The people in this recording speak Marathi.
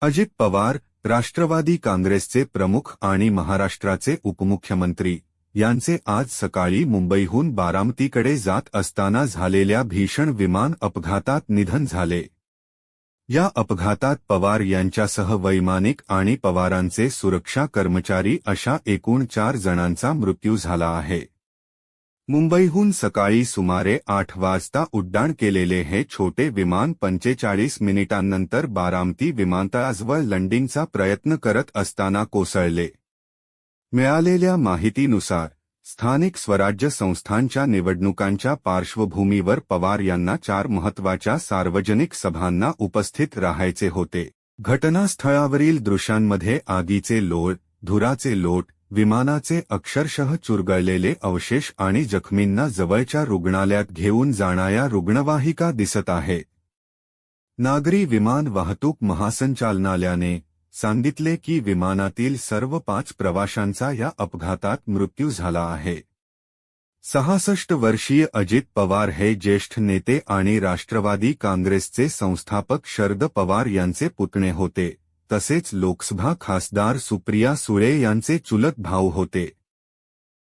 अजित पवार, राष्ट्रवादी काँग्रेसचे प्रमुख आणि महाराष्ट्राचे उपमुख्यमंत्री यांचे आज सकाळी मुंबईहून बारामतीकडे जात असताना झालेल्या भीषण विमान अपघातात निधन झाले. या अपघातात पवार यांच्यासह वैमानिक आणि पवारांचे सुरक्षा कर्मचारी अशा एकूण 4 जणांचा मृत्यू झाला आहे. मुंबईहून सकाळी सुमारे 8 वाजता उड्डाण केलेले हे छोटे विमान 45 मिनिटांनंतर बारामती विमानतळाजवळ लँडिंगचा प्रयत्न करत असताना कोसळले. मिळालेल्या माहितीनुसार स्थानिक स्वराज्य संस्थांच्या निवडणुकांच्या पार्श्वभूमीवर पवार यांना 4 महत्त्वाच्या सार्वजनिक सभांना उपस्थित राहायचे होते. घटनास्थळावरील दृश्यांमध्ये आगीचे लोळ, धुराचे लोट, विमानाचे अक्षरशः चुरगळलेले अवशेष आणि जखमींना जवळच्या रुग्णालयात घेऊन जाणाऱ्या रुग्णवाहिका दिसत आहेत. नागरी विमान वाहतूक महासंचालनालयाने सांगितले की विमानातील सर्व 5 प्रवाशांचा या अपघातात मृत्यू झाला आहे. 66 वर्षीय अजित पवार हे ज्येष्ठ नेते आणि राष्ट्रवादी काँग्रेसचे संस्थापक शरद पवार यांचे पुतणे होते. तसेच लोकसभा खासदार सुप्रिया सुळे यांचे चुलत भाऊ होते.